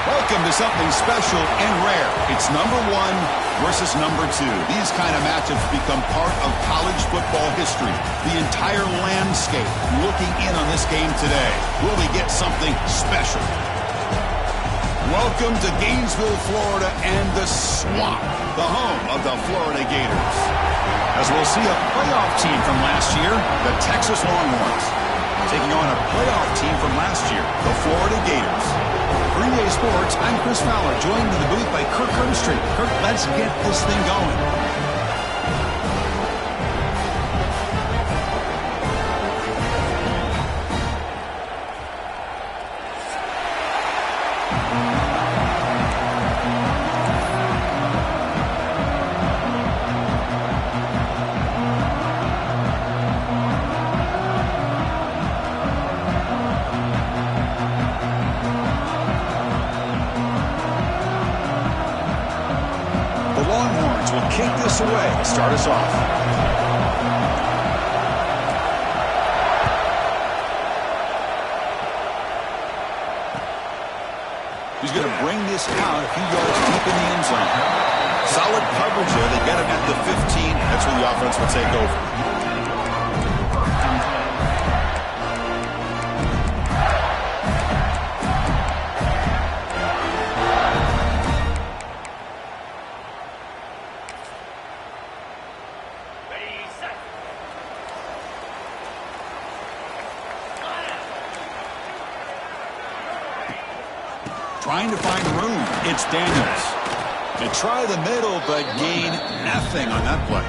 Welcome to something special and rare. It's number 1 versus number 2. These kind of matchups become part of college football history. The entire landscape looking in on this game today. Will we get something special? Welcome to Gainesville, Florida, and the Swamp, the home of the Florida Gators. As we'll see a playoff team from last year, the Texas Longhorns, taking on a playoff team from last year, the Florida Gators. Green Bay Sports, I'm Chris Fowler, joined in the booth by Kirk Herbstreit. Kirk, let's get this thing going. Away to start us off. He's going to bring this out a few yards deep in the end zone. Solid coverage there. They get him at the 15. That's where the offense will take over. Trying to find room. It's Daniels. They try the middle, but gain nothing on that play.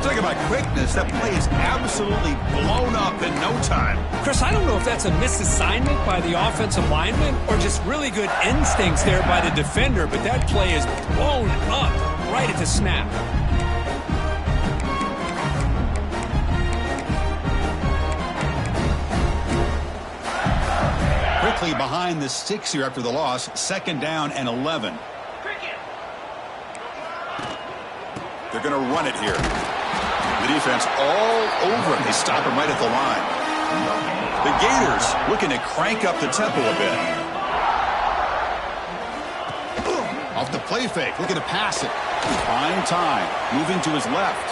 Talking about quickness, that play is absolutely blown up in no time. Chris, I don't know if that's a misassignment by the offensive lineman or just really good instincts there by the defender, but that play is blown up right at the snap. Quickly behind the sticks here after the loss. 2nd down and 11. They're going to run it here. The defense all over it. They stop him right at the line. The Gators looking to crank up the tempo a bit. Off the play fake, looking to pass it. Fine time, moving to his left.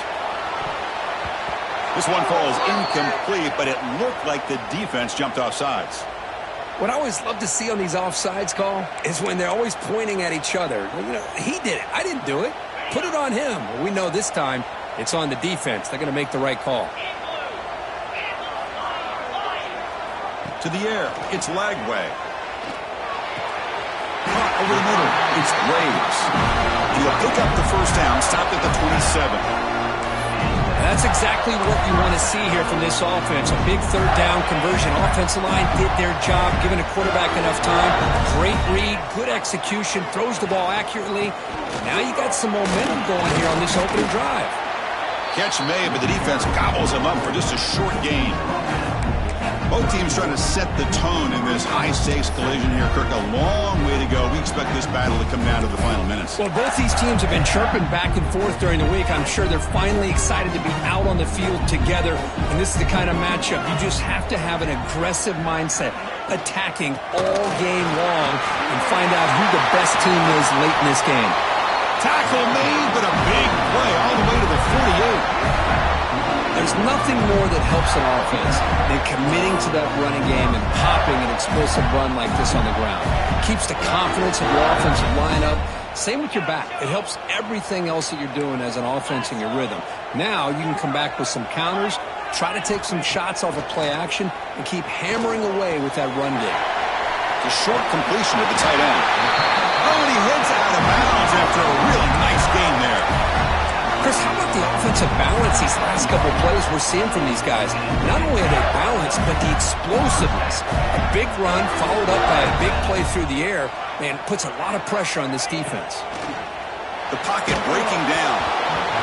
This one falls incomplete, but it looked like the defense jumped off sides. What I always love to see on these offsides call is when they're always pointing at each other. You know, he did it. I didn't do it. Put it on him. Well, we know this time it's on the defense. They're going to make the right call. To the air. It's Lagway. Caught over the middle. It's Graves. He'll pick up the 1st down. Stopped at the 27. That's exactly what you want to see here from this offense. A big third down conversion. Offensive line did their job, giving a quarterback enough time. Great read, good execution, throws the ball accurately. Now you got some momentum going here on this opening drive. Catch made, but the defense gobbles him up for just a short gain. Both teams trying to set the tone in this high-stakes collision here. Kirk, a long way to go. We expect this battle to come down to the final minutes. Well, both these teams have been chirping back and forth during the week. I'm sure they're finally excited to be out on the field together. And this is the kind of matchup you just have to have an aggressive mindset, attacking all game long, and find out who the best team is late in this game. Tackle made, but a big play all the way to the 48. There's nothing more that helps an offense than committing to that running game and popping an explosive run like this on the ground. It keeps the confidence of your offensive lineup. Same with your back. It helps everything else that you're doing as an offense in your rhythm. Now you can come back with some counters, try to take some shots off of play action, and keep hammering away with that run game. The short completion to the tight end. Oh, and he heads out of bounds after a really nice gain there. Chris, how about the offensive balance these last couple of plays we're seeing from these guys? Not only are they balanced, but the explosiveness. A big run followed up by a big play through the air, man, puts a lot of pressure on this defense. The pocket breaking down.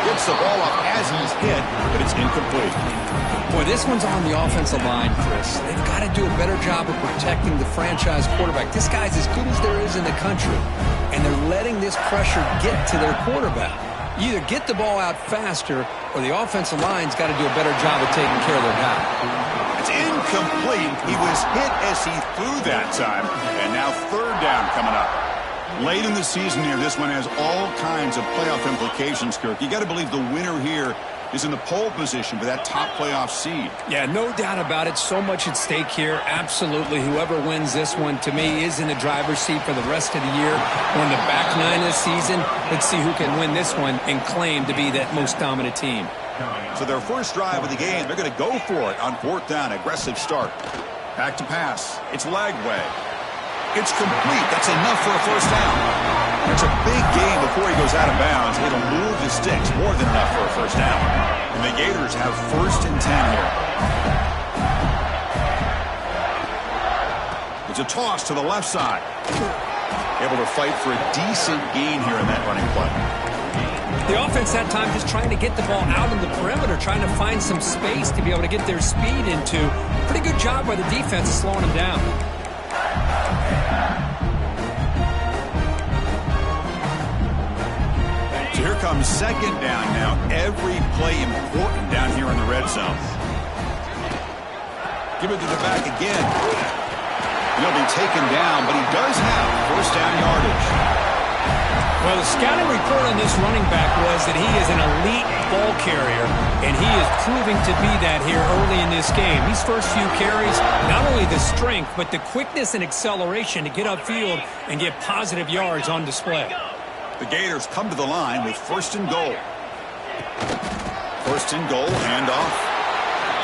Gets the ball off as he's hit, but it's incomplete. Boy, this one's on the offensive line, Chris. They've got to do a better job of protecting the franchise quarterback. This guy's as good as there is in the country, and they're letting this pressure get to their quarterback. You either get the ball out faster, or the offensive line's got to do a better job of taking care of their guy. It's incomplete. He was hit as he threw that time, and now third down coming up. Late in the season here, this one has all kinds of playoff implications, Kirk. You got to believe the winner here is in the pole position for that top playoff seed. Yeah, no doubt about it. So much at stake here. Absolutely. Whoever wins this one, to me, is in the driver's seat for the rest of the year. We're in the back nine of the season. Let's see who can win this one and claim to be that most dominant team. So their first drive of the game, they're going to go for it on fourth down. Aggressive start. Back to pass. It's Lagway. It's complete. That's enough for a first down. It's a big gain before he goes out of bounds. It'll move the sticks, more than enough for a first down. And the Gators have first and 10 here. It's a toss to the left side. Able to fight for a decent gain here in that running play. The offense that time just trying to get the ball out on the perimeter, trying to find some space to be able to get their speed into. Pretty good job by the defense of slowing them down. So here comes second down now. Every play important down here in the red zone. Give it to the back again. He'll be taken down, but he does have first down yardage. Well, the scouting report on this running back was that he is an elite ball carrier, and he is proving to be that here early in this game. These first few carries, not only the strength, but the quickness and acceleration to get upfield and get positive yards on display. The Gators come to the line with first and goal. First and goal, handoff.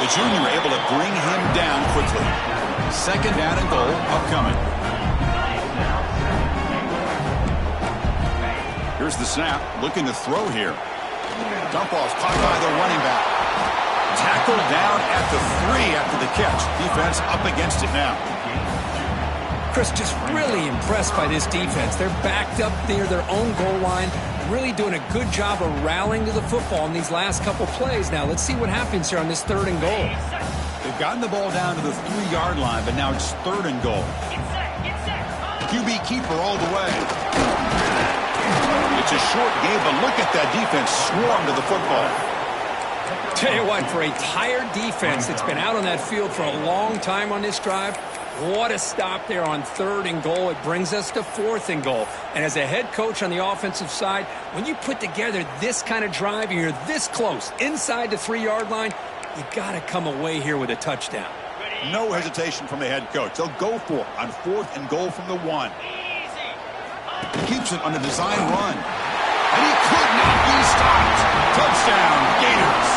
The junior able to bring him down quickly. Second down and goal, upcoming. Here's the snap, looking to throw here. Dump off caught by the running back. Tackled down at the 3 after the catch. Defense up against it now. Chris, just really impressed by this defense. They're backed up near their own goal line, really doing a good job of rallying to the football in these last couple plays. Now, let's see what happens here on this third and goal. They've gotten the ball down to the 3-yard line, but now it's third and goal. QB keeper all the way. It's a short game, but look at that defense swarm to the football. Tell you what, for a tired defense that's been out on that field for a long time on this drive, what a stop there on third and goal. It brings us to fourth and goal. And as a head coach on the offensive side, when you put together this kind of drive, you're this close inside the 3-yard line, you got to come away here with a touchdown. No hesitation from the head coach. They'll go for it on fourth and goal from the 1. He keeps it on a design run. And he could not be stopped. Touchdown, Gators.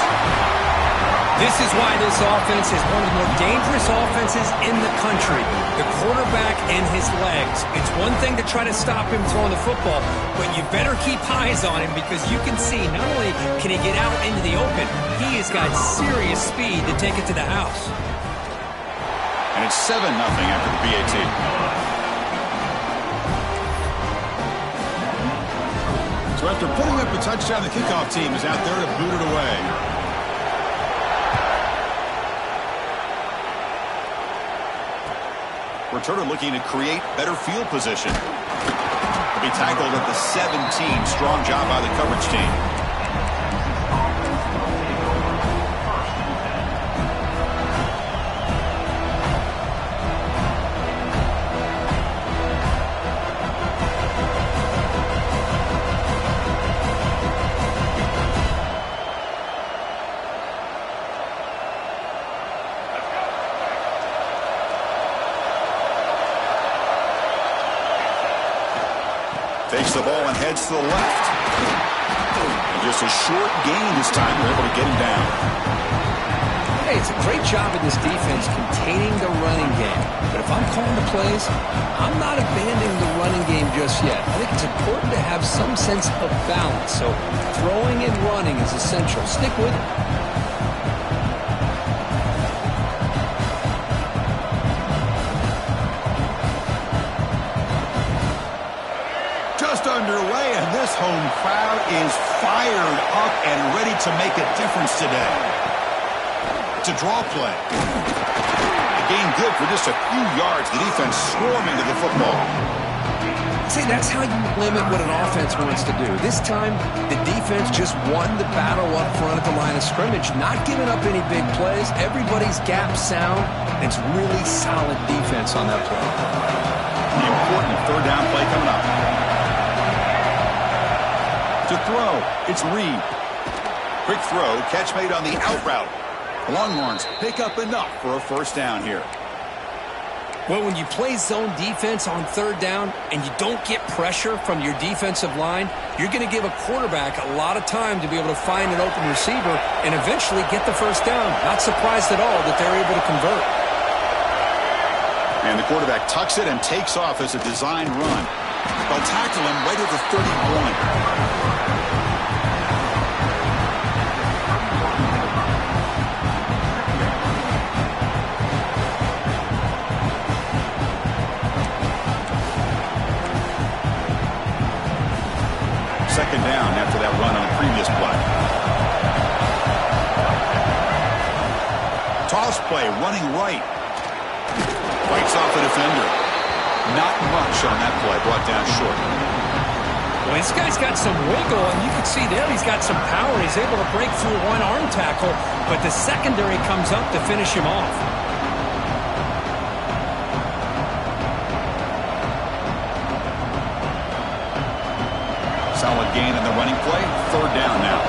This is why this offense is one of the more dangerous offenses in the country. The quarterback and his legs. It's one thing to try to stop him throwing the football, but you better keep eyes on him because you can see not only can he get out into the open, he has got serious speed to take it to the house. And it's 7-0 after the PAT. So after putting up a touchdown, the kickoff team is out there to boot it away. Returner looking to create better field position. He'll be tackled at the 17. Strong job by the coverage team. Takes the ball and heads to the left. And just a short gain this time. They're able to get him down. Hey, it's a great job of this defense containing the running game. But if I'm calling the plays, I'm not abandoning the running game just yet. I think it's important to have some sense of balance. So throwing and running is essential. Stick with it. Underway, and this home crowd is fired up and ready to make a difference today. It's a draw play. A gain good for just a few yards. The defense swarming to the football. See, that's how you limit what an offense wants to do. This time, the defense just won the battle up front at the line of scrimmage, not giving up any big plays. Everybody's gap sound, and it's really solid defense on that play. The important third down play coming up. To throw, it's Reed. Quick throw, catch made on the out route. The Longhorns pick up enough for a first down here. Well, when you play zone defense on third down and you don't get pressure from your defensive line, you're going to give a quarterback a lot of time to be able to find an open receiver and eventually get the first down. Not surprised at all that they're able to convert. And the quarterback tucks it and takes off as a design run. They'll tackle him right at the 31. Second down after that run on the previous play. Toss play, running right. Fights off the defender. Not much on that play, brought down short. Well, this guy's got some wiggle, and you can see there he's got some power. He's able to break through one arm tackle, but the secondary comes up to finish him off. Solid gain in the running play. Third down now.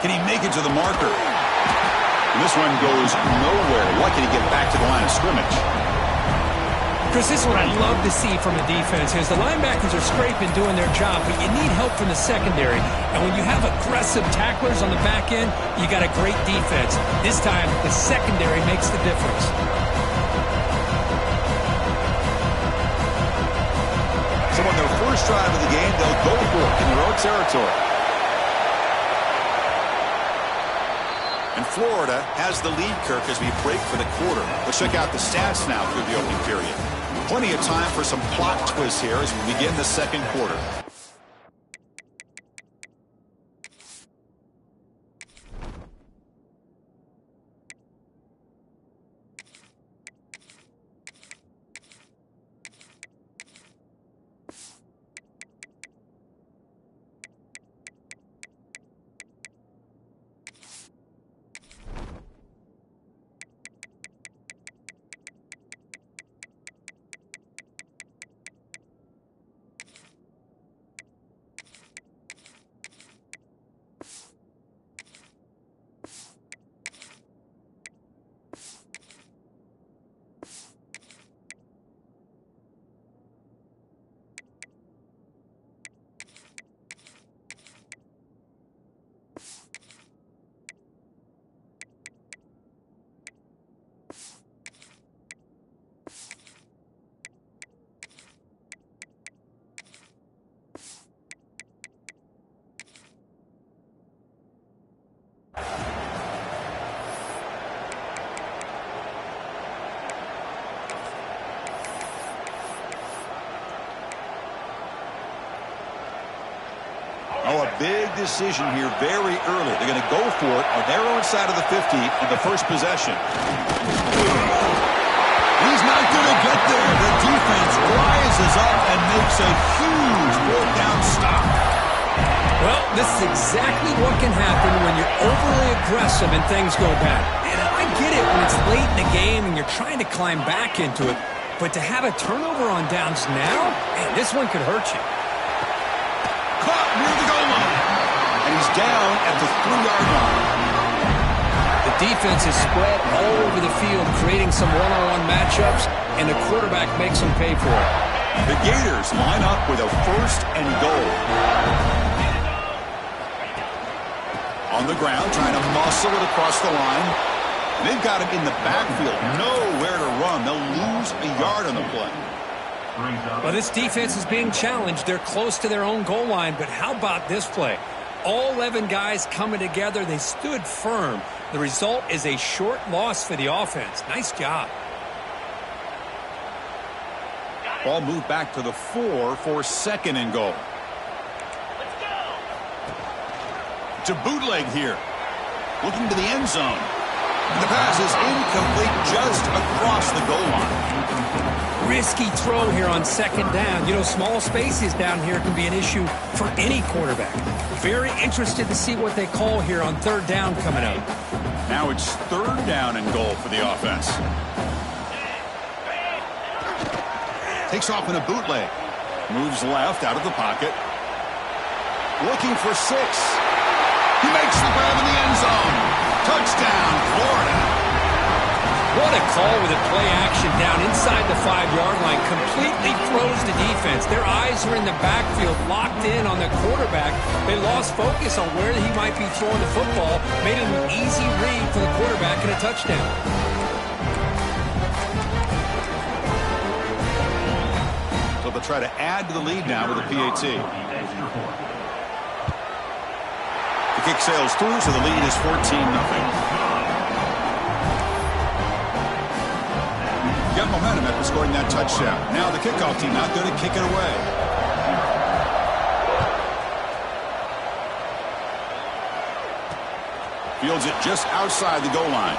Can he make it to the marker? And this run goes nowhere. Lucky to get back to the line of scrimmage. Chris, this is what I love to see from a defense is the linebackers are scraping, doing their job, but you need help from the secondary. And when you have aggressive tacklers on the back end, you got a great defense. This time, the secondary makes the difference. So on their first drive of the game, they'll go for it in their own territory. And Florida has the lead, Kirk, as we break for the quarter. Let's check out the stats now through the opening period. Plenty of time for some plot twists here as we begin the second quarter. big decision here very early. They're going to go for it on their own side of the 50 on the first possession. He's not going to get there. The defense rises up and makes a huge fourth down stop. Well, this is exactly what can happen when you're overly aggressive and things go bad. And I get it when it's late in the game and you're trying to climb back into it. But to have a turnover on downs now, man, this one could hurt you. Caught near the goal line. And he's down at the 3-yard line. The defense is spread all over the field, creating some one-on-one matchups, and the quarterback makes them pay for it. The Gators line up with a 1st and goal. On the ground, trying to muscle it across the line. And they've got him in the backfield. Nowhere to run. They'll lose a yard on the play. Well, this defense is being challenged. They're close to their own goal line, but how about this play? All 11 guys coming together. They stood firm. The result is a short loss for the offense. Nice job. Ball moved back to the 4 for 2nd and goal. To bootleg here. Looking to the end zone. The pass is incomplete just across the goal line. Risky throw here on 2nd down. You know, small spaces down here can be an issue for any quarterback. Very interested to see what they call here on 3rd down coming up. Now it's 3rd down and goal for the offense. Takes off in a bootleg. Moves left out of the pocket. Looking for 6. He makes the grab in the end zone. Touchdown, Florida. What a call with a play action down inside the 5-yard line. Completely throws the defense. Their eyes are in the backfield, locked in on the quarterback. They lost focus on where he might be throwing the football. Made it an easy read for the quarterback and a touchdown. So they'll try to add to the lead now with a PAT. The kick sails through, so the lead is 14-0. Got momentum after scoring that touchdown. Now the kickoff team out there to kick it away. Fields it just outside the goal line.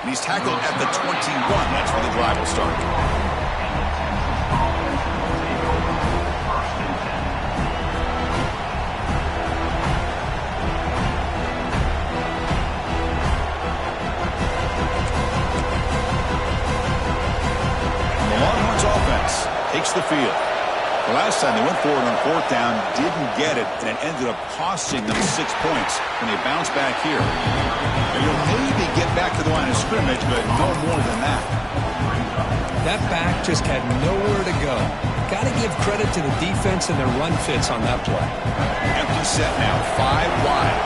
And he's tackled at the 21. That's where the drive will start. Takes the field. The last time they went forward on 4th down, didn't get it, and it ended up costing them 6 points. And they bounce back here. And you'll maybe get back to the line of scrimmage, but no more than that. That back just had nowhere to go. Got to give credit to the defense and their run fits on that play. Empty set now, 5 wide.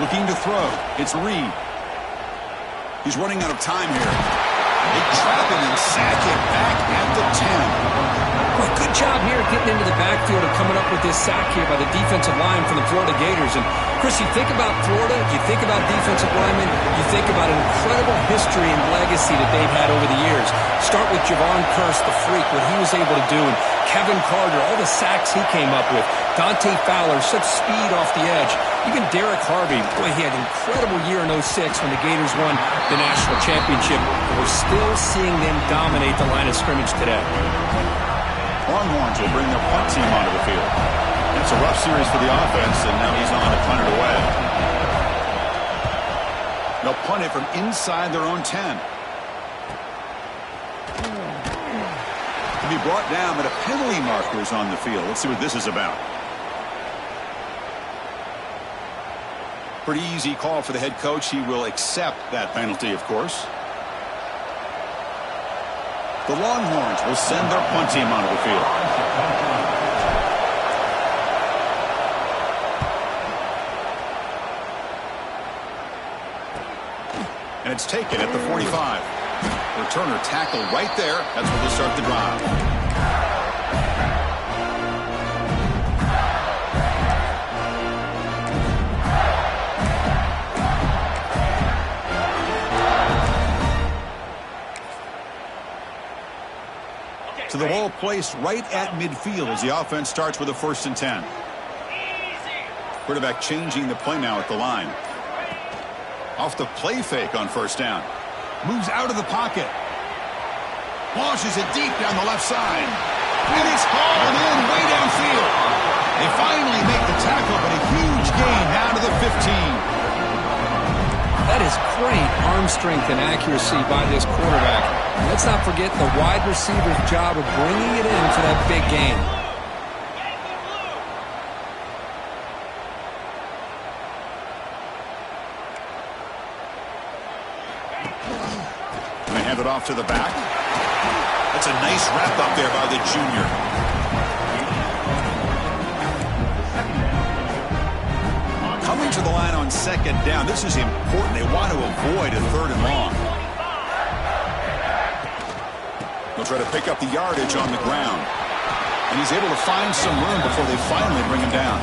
Looking to throw. It's Reed. He's running out of time here. They trap him and sack him back at the 10. Well, good job here getting into the backfield and coming up with this sack here by the defensive line from the Florida Gators. And, Chris, you think about Florida, you think about defensive linemen, you think about an incredible history and legacy that they've had over the years. Start with Javon Kearse, the freak, what he was able to do, and Kevin Carter, all the sacks he came up with. Dante Fowler, such speed off the edge. Even Derek Harvey, boy, he had an incredible year in 06 when the Gators won the national championship. And we're still seeing them dominate the line of scrimmage today. Longhorns will bring their punt team onto the field. It's a rough series for the offense, and now he's on to punt it away. They'll punt it from inside their own 10. To be brought down, but a penalty marker is on the field. Let's see what this is about. Pretty easy call for the head coach. He will accept that penalty, of course. The Longhorns will send their punt team onto the field. And it's taken at the 45. Returner tackle right there. That's where they'll start the drive. To the ball placed right at midfield as the offense starts with a 1st and 10. Quarterback changing the play now at the line. Off the play fake on 1st down. Moves out of the pocket. Launches it deep down the left side. And it's hauled in way downfield. They finally make the tackle, but a huge gain down to the 15. That is great arm strength and accuracy by this quarterback. Let's not forget the wide receiver's job of bringing it in for that big gain. And they hand it off to the back. That's a nice wrap up there by the junior. Coming to the line on 2nd down. This is important. They want to avoid a 3rd and long. They'll try to pick up the yardage on the ground. And he's able to find some room before they finally bring him down.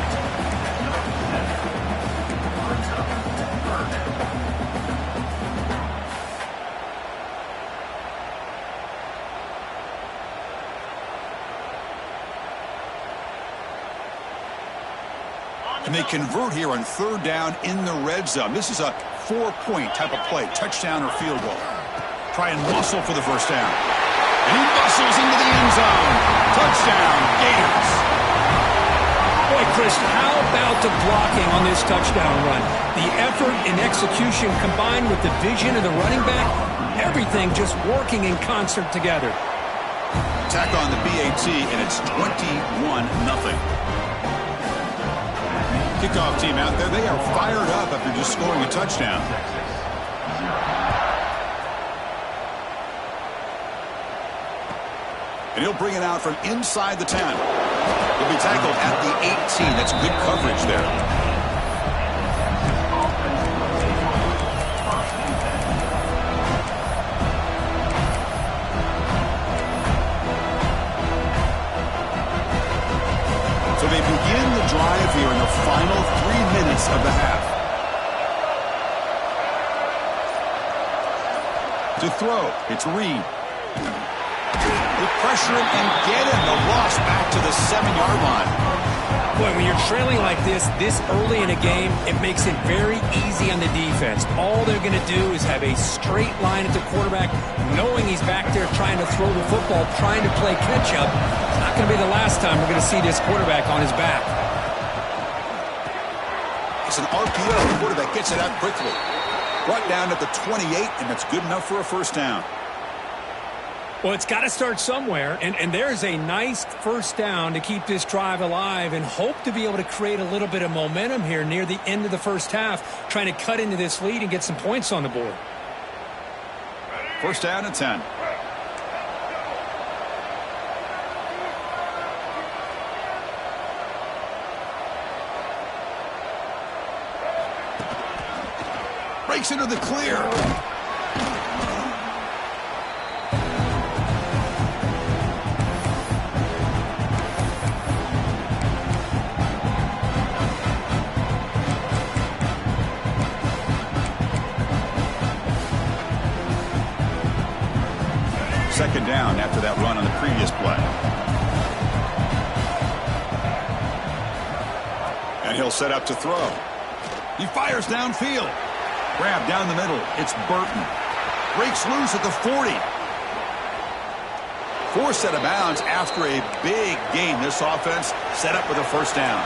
And they convert here on 3rd down in the red zone. This is a 4-point type of play, touchdown or field goal. Try and muscle for the 1st down. And he muscles into the end zone. Touchdown, Gators. Boy, Chris, how about the blocking on this touchdown run? The effort and execution combined with the vision of the running back, everything just working in concert together. Tack on the BAT, and it's 21-0. Kickoff team out there, they are fired up after just scoring a touchdown. And he'll bring it out from inside the 10. He'll be tackled at the 18. That's good coverage there. So they begin the drive here in the final 3 minutes of the half. To throw, it's Reed. They pressure him and get him. The loss back to the 7-yard line. Boy, when you're trailing like this early in a game, it makes it very easy on the defense. All they're going to do is have a straight line at the quarterback, knowing he's back there trying to throw the football, trying to play catch-up. It's not going to be the last time we're going to see this quarterback on his back. It's an RPO. The quarterback gets it out quickly. Brought down at the 28, and that's good enough for a 1st down. Well, it's got to start somewhere, and there's a nice 1st down to keep this drive alive and hope to be able to create a little bit of momentum here near the end of the 1st half, trying to cut into this lead and get some points on the board. 1st down and 10. Breaks into the clear. Second down after that run on the previous play. And he'll set up to throw. He fires downfield. Grab down the middle. It's Burton. Breaks loose at the 40. Forced out of bounds after a big gain. This offense set up with a 1st down.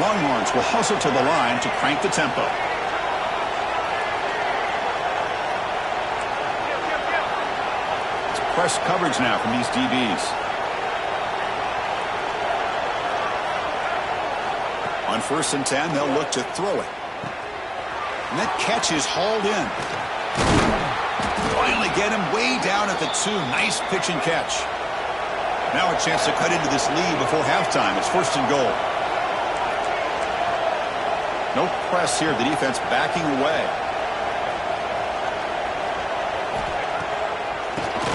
Longhorns will hustle to the line to crank the tempo. Press coverage now from these DBs. On 1st and 10, they'll look to throw it. And that catch is hauled in. Finally get him way down at the 2. Nice pitch and catch. Now a chance to cut into this lead before halftime. It's 1st and goal. No press here. The defense backing away.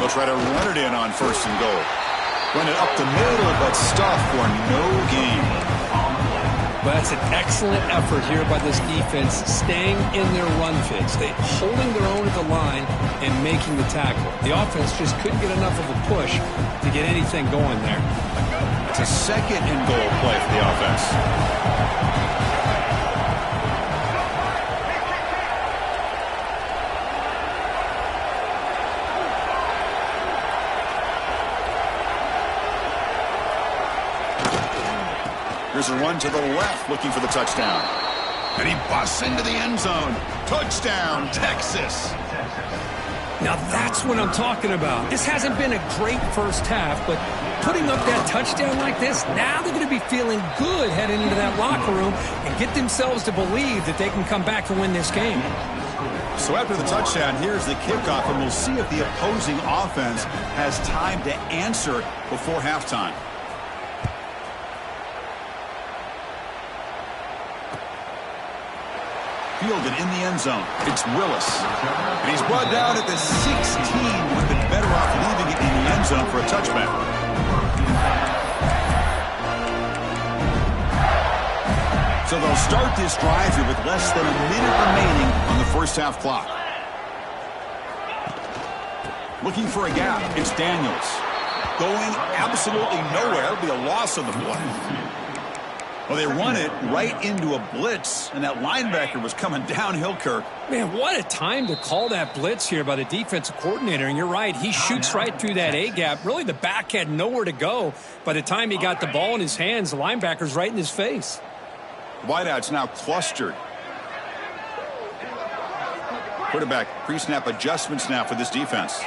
They'll try to run it in on 1st and goal. Run it up the middle, but stuff for no gain. But that's an excellent effort here by this defense, staying in their run fits. They holding their own at the line and making the tackle. The offense just couldn't get enough of a push to get anything going there. It's a 2nd and goal play for the offense. Here's a run to the left, looking for the touchdown. And he busts into the end zone. Touchdown, Texas. Now that's what I'm talking about. This hasn't been a great first half, but putting up that touchdown like this, now they're going to be feeling good heading into that locker room and get themselves to believe that they can come back and win this game. So after the touchdown, here's the kickoff, and we'll see if the opposing offense has time to answer before halftime. Fielded in the end zone. It's Willis. And he's brought down at the 16. Would have been better off leaving it in the end zone for a touchback. So they'll start this drive here with less than a minute remaining on the first half clock. Looking for a gap. It's Daniels. Going absolutely nowhere. It'll be a loss of the play. Well, they run it right into a blitz, and that linebacker was coming downhill, Kirk. Man, what a time to call that blitz here by the defensive coordinator. And you're right, he shoots right through that A-gap. Really, the back had nowhere to go. By the time he got the ball in his hands, the linebacker's right in his face. Wideout's now clustered. Quarterback pre-snap adjustments now for this defense.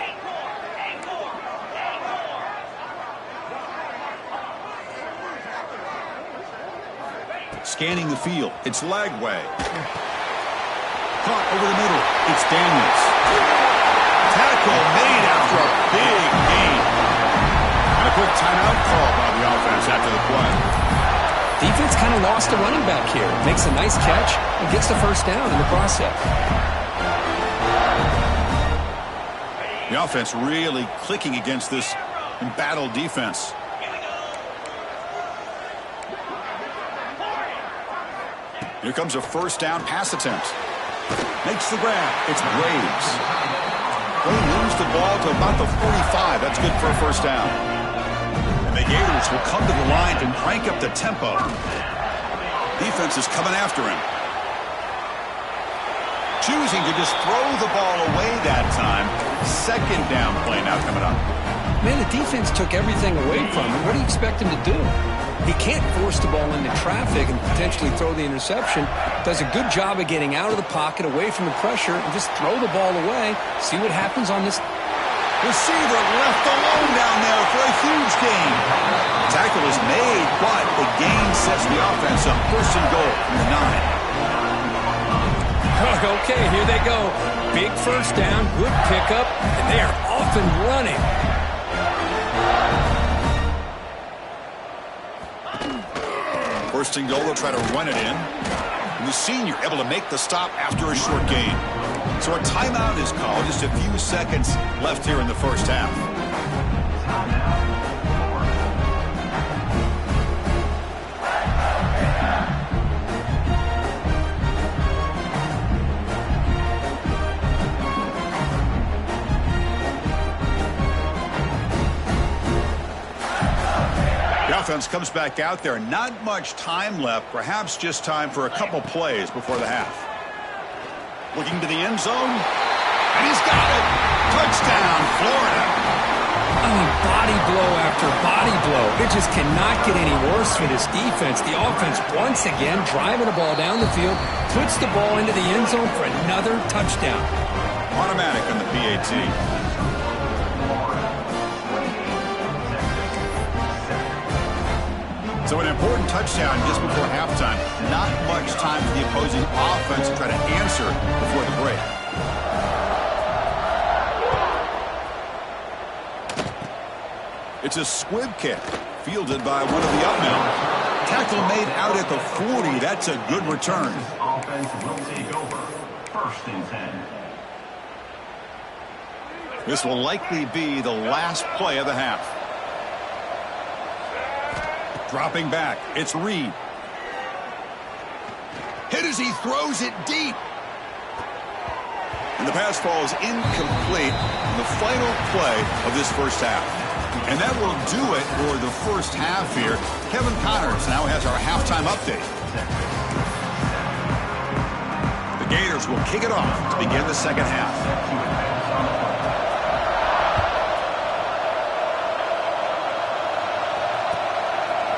Scanning the field. It's Lagway. Caught over the middle. It's Daniels. Tackle made after a big gain. And a quick timeout call by the offense after the play. Defense kind of lost a running back here. Makes a nice catch and gets the first down in the process. The offense really clicking against this embattled defense. Here comes a first down pass attempt. Makes the grab. It's Graves. They lose the ball to about the 45. That's good for a first down. And the Gators will come to the line and crank up the tempo. Defense is coming after him. Choosing to just throw the ball away that time. 2nd down play now coming up. Man, the defense took everything away from him. What do you expect him to do? He can't force the ball into traffic and potentially throw the interception. Does a good job of getting out of the pocket, away from the pressure, and just throw the ball away. See what happens on this. Receiver left alone down there for a huge gain. Tackle is made, but the gain sets the offense up. 1st and goal from the 9. Okay, here they go. Big first down, good pickup, and they are off and running. First and goal, they'll try to run it in. And the senior able to make the stop after a short gain. So a timeout is called. Just a few seconds left here in the first half. Offense comes back out there. Not much time left. Perhaps just time for a couple plays before the half. Looking to the end zone. And he's got it. Touchdown, Florida. Body blow after body blow. It just cannot get any worse for this defense. The offense once again driving the ball down the field, puts the ball into the end zone for another touchdown. Automatic on the PAT. So an important touchdown just before halftime. Not much time for the opposing offense to try to answer before the break. It's a squib kick, fielded by one of the up men. Tackle made out at the 40. That's a good return. Offense will take over. 1st and 10. This will likely be the last play of the half. Dropping back, it's Reed. Hit as he throws it deep. And the pass falls incomplete in the final play of this first half. And that will do it for the first half here. Kevin Connors now has our halftime update. The Gators will kick it off to begin the second half.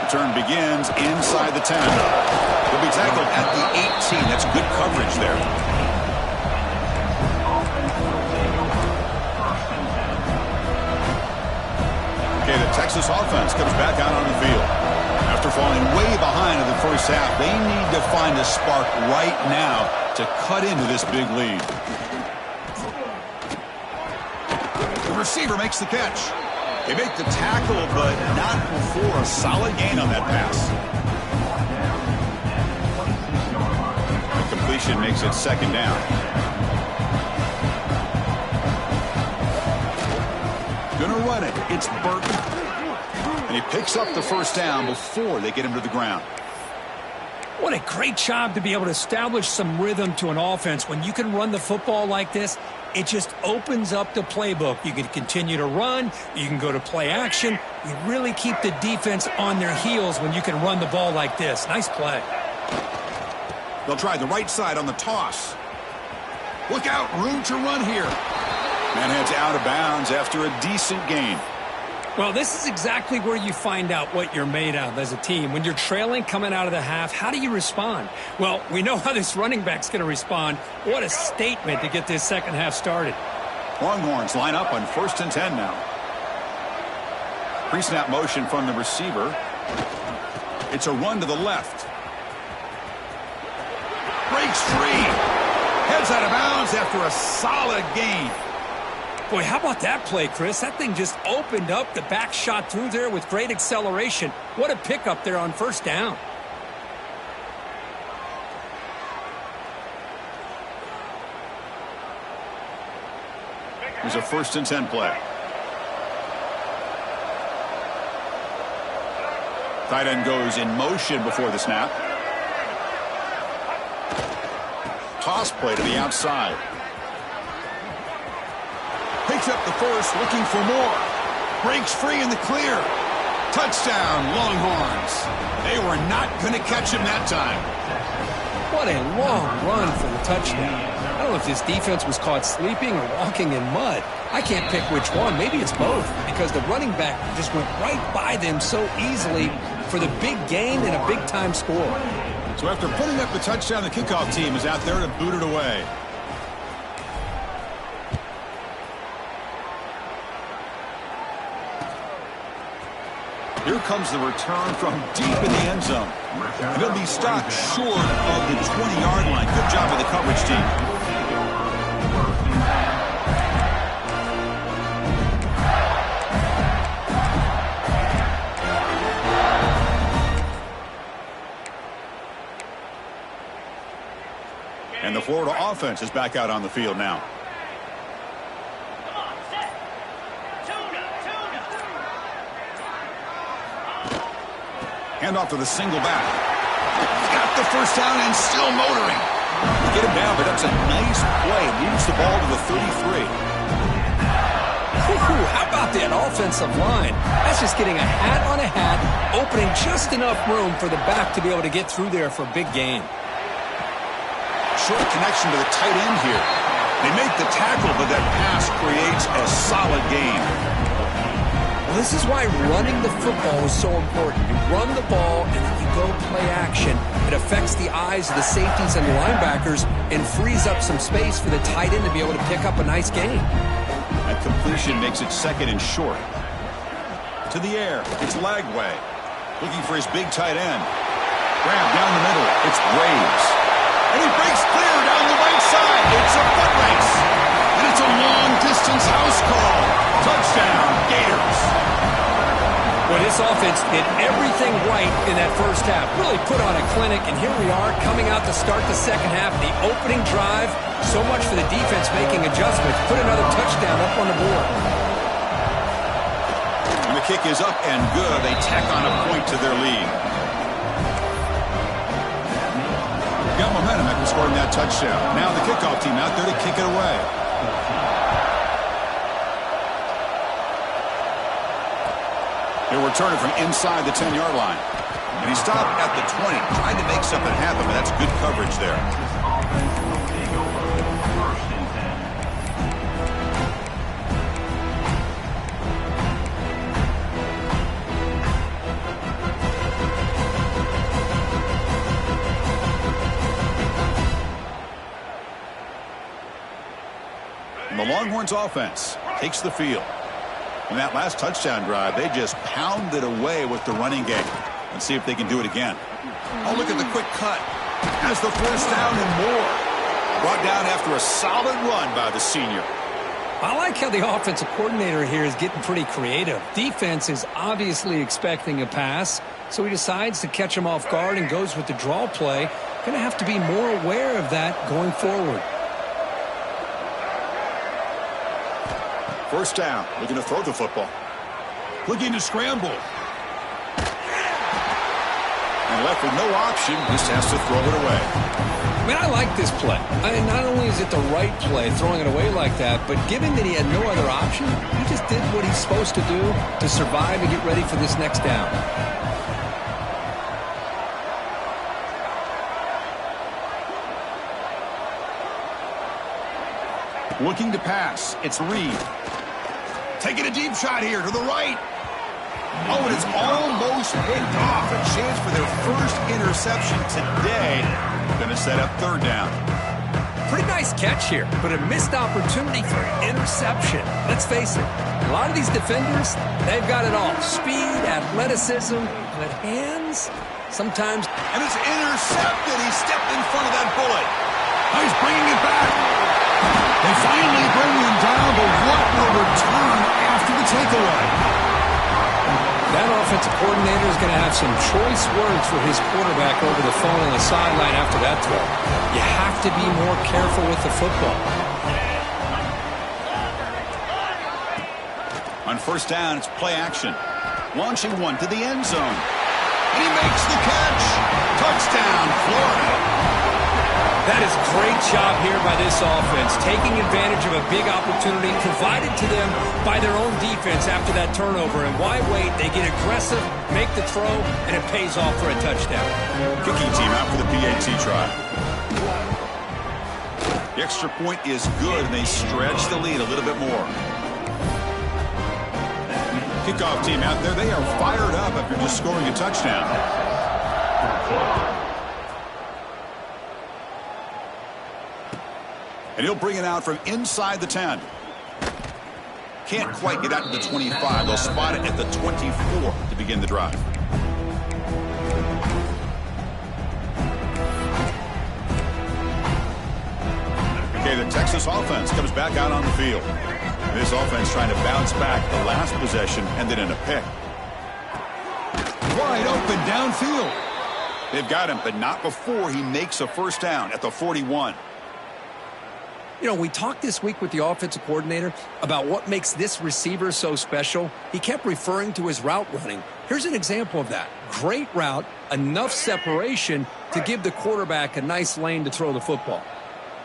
Return begins inside the 10. He'll be tackled at the 18. That's good coverage there. Okay, the Texas offense comes back out on the field. After falling way behind in the first half, they need to find a spark right now to cut into this big lead. The receiver makes the catch. They make the tackle, but not before a solid gain on that pass. The completion makes it second down. Gonna run it. It's Burton. And he picks up the first down before they get him to the ground. What a great job to be able to establish some rhythm to an offense. When you can run the football like this, it just opens up the playbook. You can continue to run. You can go to play action. You really keep the defense on their heels when you can run the ball like this. Nice play. They'll try the right side on the toss. Look out, room to run here. Man heads out of bounds after a decent gain. Well, this is exactly where you find out what you're made of as a team. When you're trailing coming out of the half, how do you respond? Well, we know how this running back's going to respond. What a statement to get this second half started. Longhorns line up on 1st and 10 now. Pre-snap motion from the receiver. It's a run to the left. Breaks free. Heads out of bounds after a solid gain. Boy, how about that play, Chris? That thing just opened up. The back shot through there with great acceleration. What a pickup there on first down. Here's a 1st and 10 play. Tight end goes in motion before the snap. Toss play to the outside. Picks up the first, looking for more. Breaks free in the clear. Touchdown, Longhorns. They were not going to catch him that time. What a long run for the touchdown. I don't know if this defense was caught sleeping or walking in mud. I can't pick which one. Maybe it's both, because the running back just went right by them so easily for the big gain and a big-time score. So after putting up the touchdown, the kickoff team is out there to boot it away. Here comes the return from deep in the end zone. And he'll be stopped short of the 20-yard line. Good job of the coverage team. And the Florida offense is back out on the field now. Hand off to the single back. Got the first down and still motoring. Get him down, but that's a nice play. Moves the ball to the 33. How about that offensive line? That's just getting a hat on a hat, opening just enough room for the back to be able to get through there for a big gain. Short connection to the tight end here. They make the tackle, but that pass creates a solid gain. Well, this is why running the football is so important. You run the ball, and then you go play action. It affects the eyes of the safeties and the linebackers and frees up some space for the tight end to be able to pick up a nice gain. That completion makes it second and short. To the air, it's Lagway. Looking for his big tight end. Grab down the middle, it's Graves. And he breaks clear down the right side. It's a foot race. And it's a long-distance house call. Touchdown, Gators. Well, Well, this offense did everything right in that first half. Really put on a clinic, and here we are coming out to start the second half. The opening drive, so much for the defense making adjustments. Put another touchdown up on the board. And the kick is up and good. They tack on a point to their lead. Got momentum after scoring that touchdown. Now the kickoff team out there to kick it away. He'll return it from inside the 10-yard line. And he stopped at the 20, trying to make something happen, but that's good coverage there. And the Longhorns offense takes the field. In that last touchdown drive, they just pounded away with the running game. Let's see if they can do it again. Oh, look at the quick cut. Has the first down and more. Brought down after a solid run by the senior. I like how the offensive coordinator here is getting pretty creative. Defense is obviously expecting a pass, so he decides to catch him off guard and goes with the draw play. Going to have to be more aware of that going forward. First down, looking to throw the football. Looking to scramble. And left with no option, just has to throw it away. Man, I like this play. Not only is it the right play, throwing it away like that, but given that he had no other option, he just did what he's supposed to do to survive and get ready for this next down. Looking to pass. It's Reed. Taking a deep shot here to the right. Oh, and it's almost picked off. A chance for their first interception today. Going to set up third down. Pretty nice catch here, but a missed opportunity for interception. Let's face it, a lot of these defenders, they've got it all. Speed, athleticism, but hands, sometimes. And it's intercepted. He stepped in front of that bullet. Oh, he's bringing it back. They finally bring him down, but what a return after the takeaway. That offensive coordinator is going to have some choice words for his quarterback over the phone on the sideline after that throw. You have to be more careful with the football. On first down, it's play action. Launching one to the end zone. And he makes the catch. Touchdown, Florida. That is a great job here by this offense, taking advantage of a big opportunity provided to them by their own defense after that turnover. And why wait? They get aggressive, make the throw, and it pays off for a touchdown. Kicking team out for the PAT try. The extra point is good, and they stretch the lead a little bit more. Kickoff team out there, they are fired up after just scoring a touchdown. And he'll bring it out from inside the 10. Can't quite get out to the 25. They'll spot it at the 24 to begin the drive. Okay, the Texas offense comes back out on the field. And this offense trying to bounce back. The last possession ended in a pick. Wide open downfield. They've got him, but not before he makes a first down at the 41. You know, we talked this week with the offensive coordinator about what makes this receiver so special. He kept referring to his route running. Here's an example of that. Great route, enough separation to give the quarterback a nice lane to throw the football.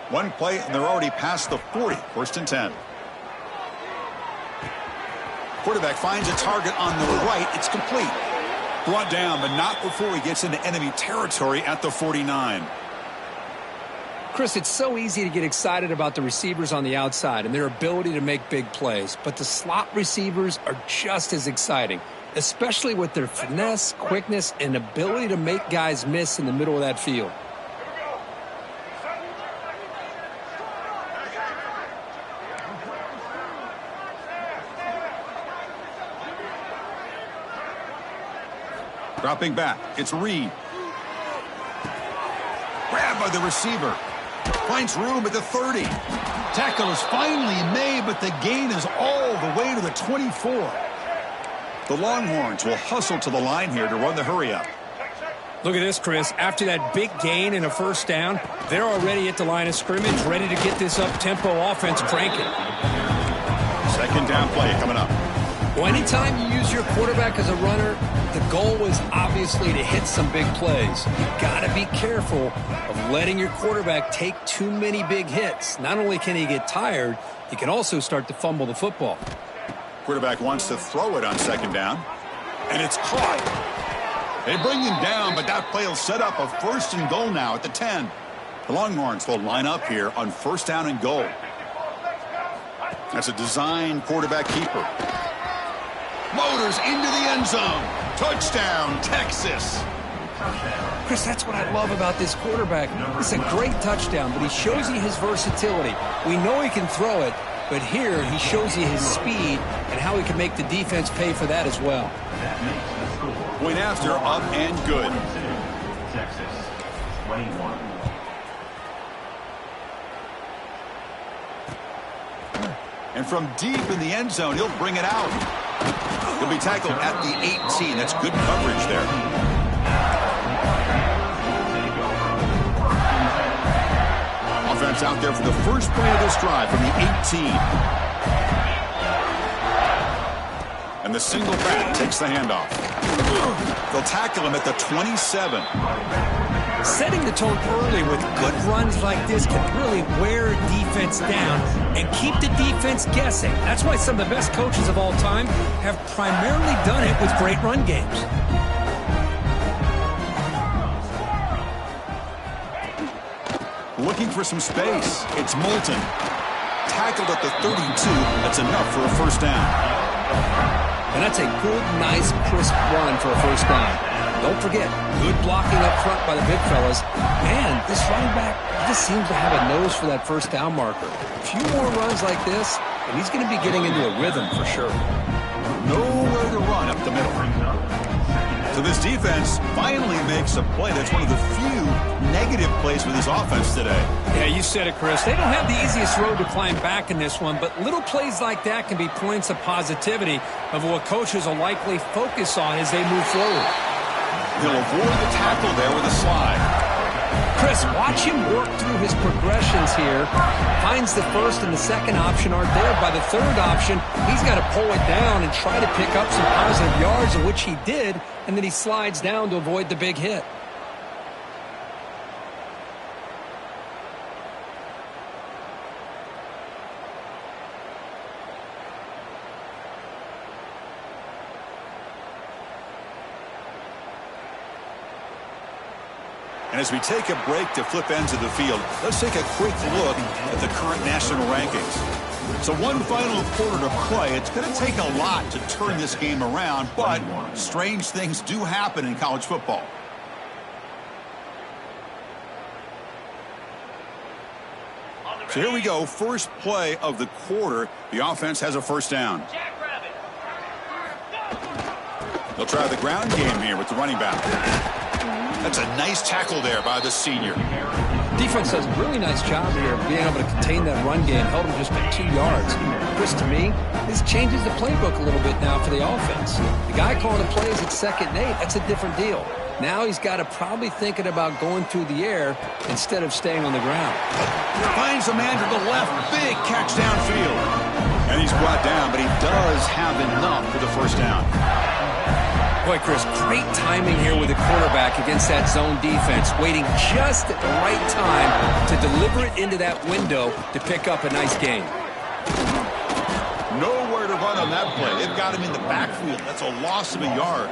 One play, and they're already past the 40, first and 10. Quarterback finds a target on the right. It's complete. Brought down, but not before he gets into enemy territory at the 49. Chris, it's so easy to get excited about the receivers on the outside and their ability to make big plays, but the slot receivers are just as exciting, especially with their finesse, quickness, and ability to make guys miss in the middle of that field. Dropping back, it's Reed. Grabbed by the receiver. Finds room at the 30. Tackle is finally made, but the gain is all the way to the 24. The Longhorns will hustle to the line here to run the hurry up. Look at this, Chris. After that big gain and a first down, they're already at the line of scrimmage, ready to get this up-tempo offense cranking. Second down play coming up. Well, anytime you use your quarterback as a runner, the goal is obviously to hit some big plays. You've got to be careful of letting your quarterback take too many big hits. Not only can he get tired, he can also start to fumble the football. Quarterback wants to throw it on second down, and it's caught. They bring him down, but that play will set up a first and goal now at the 10. The Longhorns will line up here on first down and goal. That's a design quarterback keeper. Motors into the end zone. Touchdown, Texas. Chris, that's what I love about this quarterback. It's a great touchdown, but he shows you his versatility. We know he can throw it, but here he shows you his speed and how he can make the defense pay for that as well. Point after, up and good. Texas, 21. And from deep in the end zone, he'll bring it out. He'll be tackled at the 18. That's good coverage there. Offense out there for the first play of this drive from the 18. And the single back takes the handoff. They'll tackle him at the 27. Setting the tone early with good runs like this can really wear a defense down and keep the defense guessing. That's why some of the best coaches of all time have primarily done it with great run games. Looking for some space. It's Moulton. Tackled at the 32. That's enough for a first down. And that's a good, nice, crisp run for a first down. Don't forget, good blocking up front by the big fellas. And this running back just seems to have a nose for that first down marker. A few more runs like this, and he's going to be getting into a rhythm for sure. Nowhere to run up the middle. So this defense finally makes a play. That's one of the few negative plays for this offense today. Yeah, you said it, Chris. They don't have the easiest road to climb back in this one, but little plays like that can be points of positivity of what coaches will likely focus on as they move forward. He'll avoid the tackle there with a slide. Chris, watch him work through his progressions here. Finds the first and the second option aren't there. By the third option, he's got to pull it down and try to pick up some positive yards, of which he did, and then he slides down to avoid the big hit. And as we take a break to flip ends of the field, let's take a quick look at the current national rankings. So one final quarter to play. It's going to take a lot to turn this game around, but strange things do happen in college football. So here we go, first play of the quarter. The offense has a first down. They'll try the ground game here with the running back. That's a nice tackle there by the senior. Defense does a really nice job here of being able to contain that run game. Held him just at 2 yards. Chris, to me, this changes the playbook a little bit now for the offense. The guy calling the plays at 2nd and 8, that's a different deal. Now he's got to probably thinking about going through the air instead of staying on the ground. Finds a man to the left. Big catch downfield. And he's brought down, but he does have enough for the first down. Boy, Chris, great timing here with the quarterback against that zone defense, waiting just at the right time to deliver it into that window to pick up a nice gain. Nowhere to run on that play. They've got him in the backfield. That's a loss of a yard.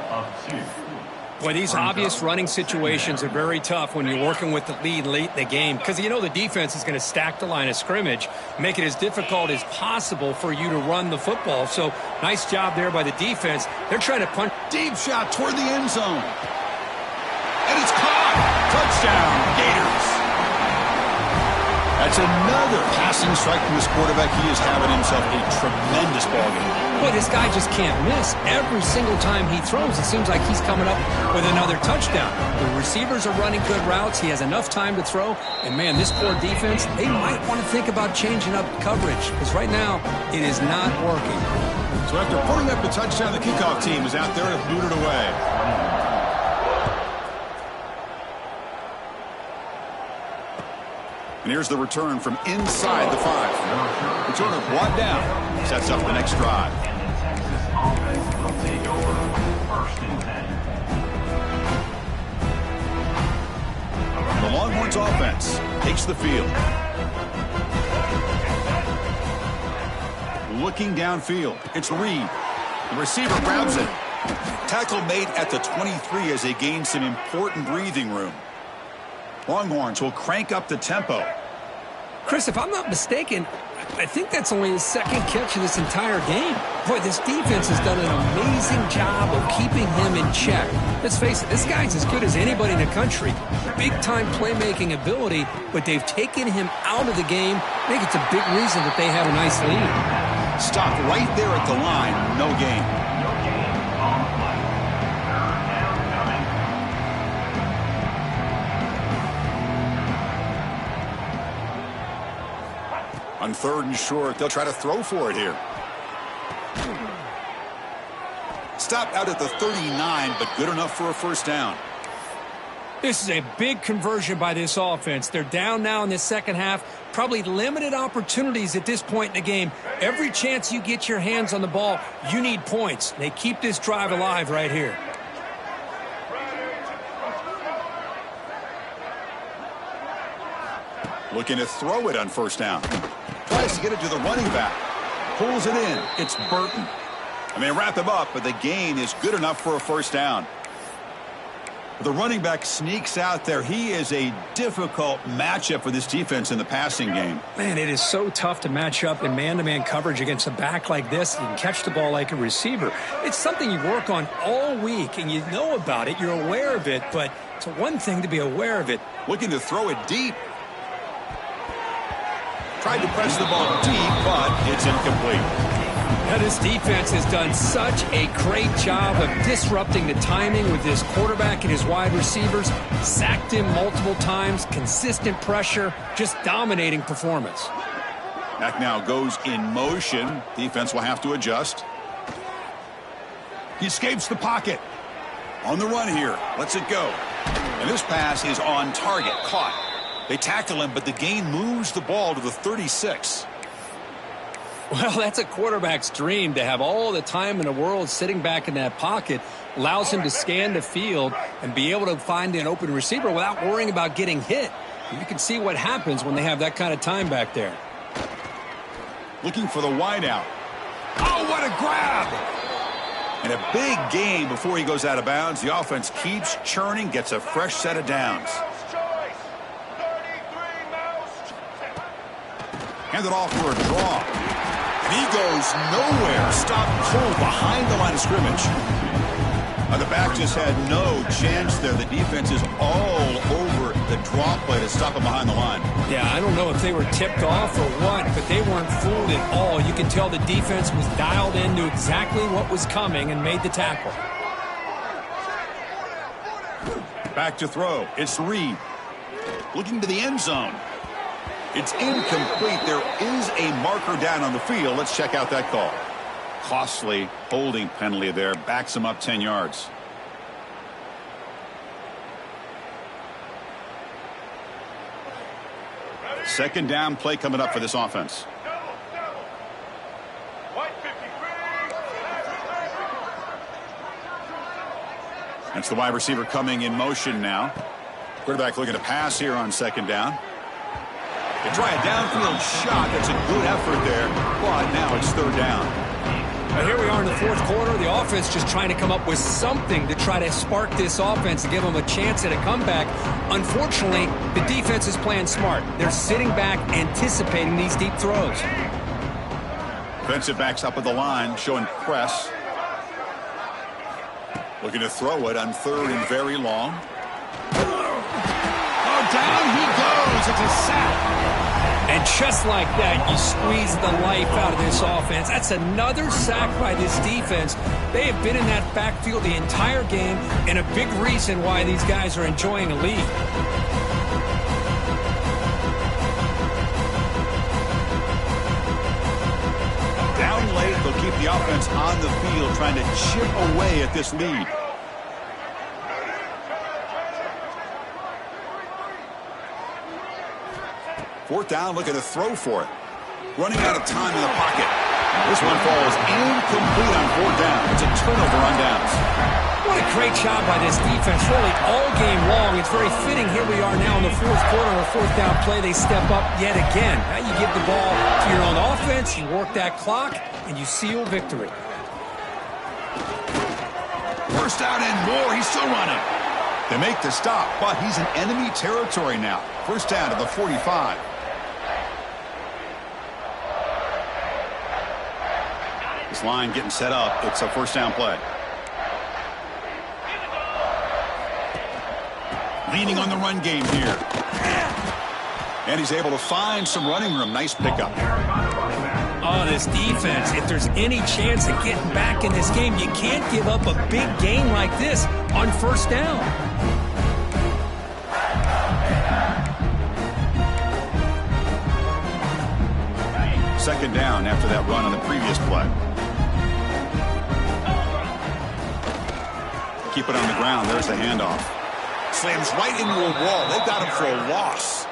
Boy, these obvious running situations are very tough when you're working with the lead late in the game because you know the defense is going to stack the line of scrimmage, make it as difficult as possible for you to run the football. So nice job there by the defense. They're trying to punch. Deep shot toward the end zone. And it's caught. Touchdown, Gators. That's another passing strike from this quarterback. He is having himself a tremendous ballgame. Boy, this guy just can't miss. Every single time he throws, it seems like he's coming up with another touchdown. The receivers are running good routes. He has enough time to throw. And, man, this poor defense, they might want to think about changing up coverage because right now it is not working. So after putting up the touchdown, the kickoff team is out there to boot it away. And here's the return from inside the 5. Returner brought down. Sets up the next drive. And the Texas offense will take over 1st and 10. The Longhorns offense takes the field. Looking downfield. It's Reed. The receiver grabs it. Tackle made at the 23 as they gain some important breathing room. Longhorns will crank up the tempo. Chris, if I'm not mistaken, I think that's only his 2nd catch of this entire game. Boy, this defense has done an amazing job of keeping him in check. Let's face it, this guy's as good as anybody in the country. Big-time playmaking ability, but they've taken him out of the game. I think it's a big reason that they have a nice lead. Stopped right there at the line. No gain. No gain on the play. 3rd down coming. On 3rd and short, they'll try to throw for it here. Stopped out at the 39, but good enough for a 1st down. This is a big conversion by this offense. They're down now in the 2nd half. Probably limited opportunities at this point in the game. Every chance you get your hands on the ball, you need points. They keep this drive alive right here. Looking to throw it on 1st down. Tries to get it to the running back. Pulls it in. It's Burton. And they wrap him up, but the gain is good enough for a 1st down. The running back sneaks out there. He is a difficult matchup for this defense in the passing game. Man, it is so tough to match up in man-to-man coverage against a back like this and catch the ball like a receiver. It's something you work on all week, and you know about it. You're aware of it, but it's one thing to be aware of it. Looking to throw it deep. Tried to press the ball deep, but it's incomplete. Now, this defense has done such a great job of disrupting the timing with this quarterback and his wide receivers. Sacked him multiple times, consistent pressure, just dominating performance. Back now goes in motion. Defense will have to adjust. He escapes the pocket. On the run here. Lets it go. And this pass is on target. Caught. They tackle him, but the gain moves the ball to the 36. Well, that's a quarterback's dream, to have all the time in the world sitting back in that pocket. Allows him to scan the field and be able to find an open receiver without worrying about getting hit. You can see what happens when they have that kind of time back there. Looking for the wideout. Oh, what a grab! And a big gain before he goes out of bounds. The offense keeps churning, gets a fresh set of downs. Handed off for a draw. And he goes nowhere. Stopped cold behind the line of scrimmage. The back just had no chance there. The defense is all over the draw play to stop him behind the line. Yeah, I don't know if they were tipped off or what, but they weren't fooled at all. You can tell the defense was dialed in, knew exactly what was coming, and made the tackle. Back to throw. It's Reed. Looking to the end zone. It's incomplete. There is a marker down on the field. Let's check out that call. Costly holding penalty there. Backs him up 10 yards. Second down play coming up for this offense. That's the wide receiver coming in motion now. Quarterback looking to pass here on second down. They try a downfield shot. That's a good effort there, but now it's third down. Now here we are in the fourth quarter. The offense just trying to come up with something to try to spark this offense and give them a chance at a comeback. Unfortunately, the defense is playing smart. They're sitting back, anticipating these deep throws. Defensive backs up at the line, showing press. Looking to throw it on third and very long. Oh, down he goes. It's a sack. And just like that, you squeeze the life out of this offense. That's another sack by this defense. They have been in that backfield the entire game, and a big reason why these guys are enjoying a lead. Down down late. They'll keep the offense on the field, trying to chip away at this lead. Fourth down, looking to throw for it. Running out of time in the pocket. This one falls incomplete on fourth down. It's a turnover on downs. What a great job by this defense, really all game long. It's very fitting. Here we are now in the fourth quarter. A fourth down play, they step up yet again. Now you give the ball to your own offense, you work that clock, and you seal victory. First down and more. He's still running. They make the stop, but he's in enemy territory now. First down to the 45. This line getting set up. It's a first down play. Leaning on the run game here. And he's able to find some running room. Nice pickup. Oh, this defense, if there's any chance of getting back in this game, you can't give up a big gain like this on first down. Second down after that run on the previous play. Keep it on the ground. There's the handoff. Slams right into a wall. They've got him for a loss.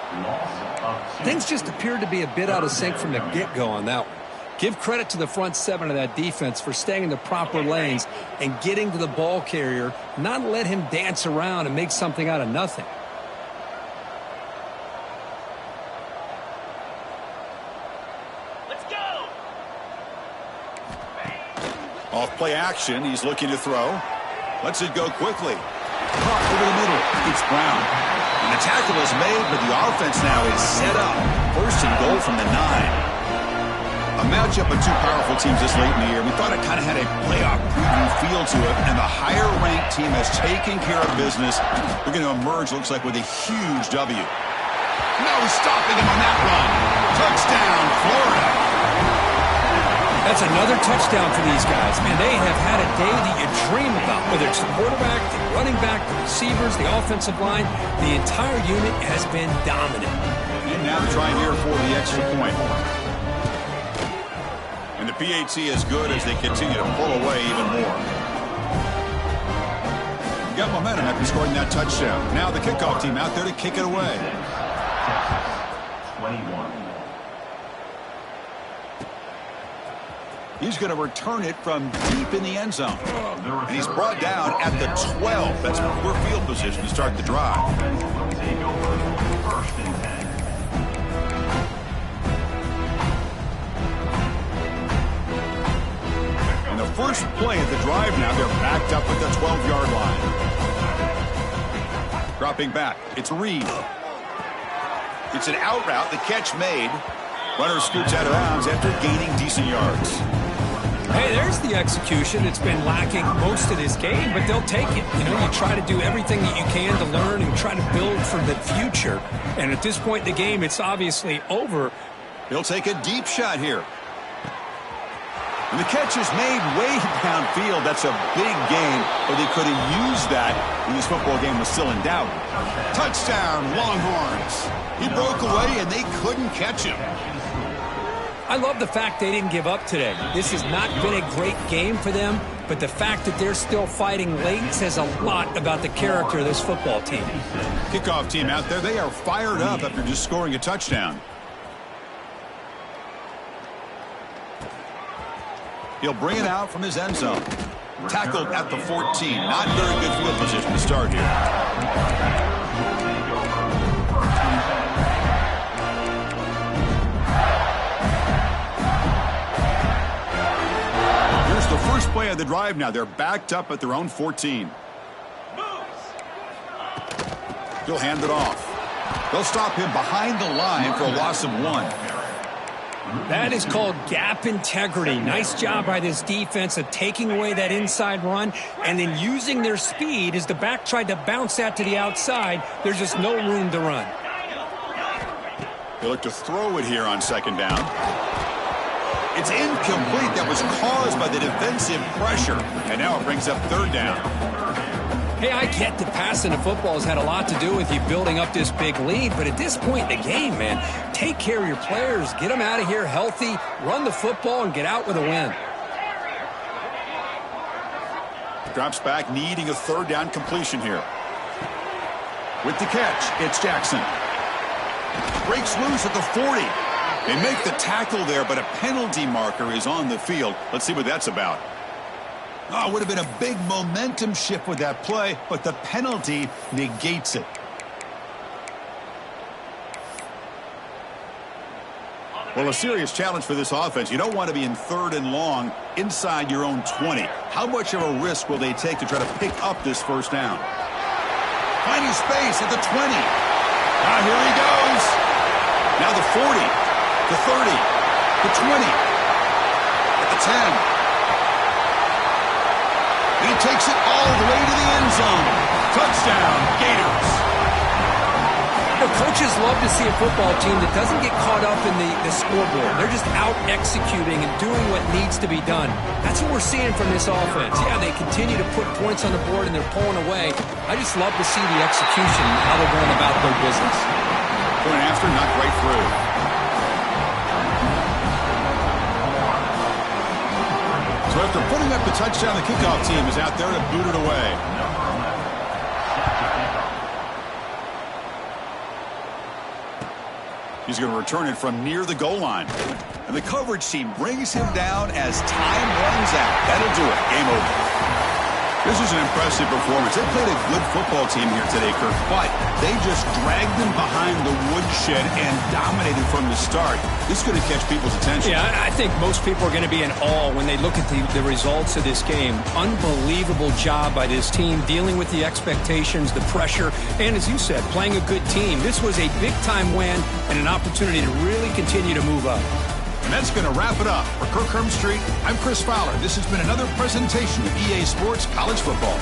Things just appeared to be a bit out of sync from the get-go on that one. Give credit to the front seven of that defense for staying in the proper lanes and getting to the ball carrier, not let him dance around and make something out of nothing. Let's go. Off play action. He's looking to throw. Lets it go quickly. Caught over the middle. It's Brown. And the tackle is made, but the offense now is set up. First and goal from the 9. A matchup of two powerful teams this late in the year. We thought it kind of had a playoff preview feel to it, and the higher-ranked team has taken care of business. We're going to emerge, looks like, with a huge W. No stopping him on that run. Touchdown, Florida. That's another touchdown for these guys. Man, they have had a day that you dream about, whether it's the quarterback, the running back, the receivers, the offensive line. The entire unit has been dominant. And now to try here for the extra point. And the PAT is good as they continue to pull away even more. Got momentum after scoring that touchdown. Now the kickoff team out there to kick it away. 21. He's going to return it from deep in the end zone. And he's brought down at the 12. That's poor field position to start the drive. Take over first and 10. And the first play of the drive now, they're backed up at the 12-yard line. Dropping back, it's Reed. It's an out route, the catch made. Runner scoots out of bounds after gaining decent yards. Hey, there's the execution that's been lacking most of this game, but they'll take it. You know, you try to do everything that you can to learn and try to build for the future. And at this point in the game, it's obviously over. He'll take a deep shot here. And the catch is made way downfield. That's a big gain, but they could have used that when this football game was still in doubt. Touchdown, Longhorns. He broke away, and they couldn't catch him. I love the fact they didn't give up today. This has not been a great game for them, but the fact that they're still fighting late says a lot about the character of this football team. Kickoff team out there, they are fired up after just scoring a touchdown. He'll bring it out from his end zone. Tackled at the 14. Not very good field position to start here. Here's the first play of the drive now. They're backed up at their own 14. He'll hand it off. They'll stop him behind the line for a loss of 1. That is called gap integrity. Nice job by this defense of taking away that inside run and then using their speed as the back tried to bounce that to the outside. There's just no room to run. They look to throw it here on second down. It's incomplete. That was caused by the defensive pressure. And now it brings up third down. Hey, I get that passing the football has had a lot to do with you building up this big lead, but at this point in the game, man, take care of your players, get them out of here healthy, run the football, and get out with a win. Drops back, needing a third down completion here. With the catch, it's Jackson. Breaks loose at the 40. They make the tackle there, but a penalty marker is on the field. Let's see what that's about. Oh, it would have been a big momentum shift with that play, but the penalty negates it. Well, a serious challenge for this offense. You don't want to be in 3rd and long inside your own 20. How much of a risk will they take to try to pick up this first down? Finding space at the 20. Now here he goes. Now the 40, the 30, the 20, at the 10. And he takes it all the way to the end zone. Touchdown, Gators. You know, coaches love to see a football team that doesn't get caught up in the scoreboard. They're just out executing and doing what needs to be done. That's what we're seeing from this offense. Yeah, they continue to put points on the board and they're pulling away. I just love to see the execution and how they're going about their business. Going after, not right through. So after putting up the touchdown, the kickoff team is out there to boot it away. He's going to return it from near the goal line. And the coverage team brings him down as time runs out. That'll do it. Game over. This is an impressive performance. They played a good football team here today, Kirk, but they just dragged them behind the woodshed and dominated from the start. This is going to catch people's attention. Yeah, I think most people are going to be in awe when they look at the results of this game. Unbelievable job by this team dealing with the expectations, the pressure, and as you said, playing a good team. This was a big-time win and an opportunity to really continue to move up. And that's going to wrap it up. For Kirk Herbstreit, I'm Chris Fowler. This has been another presentation of EA Sports College Football.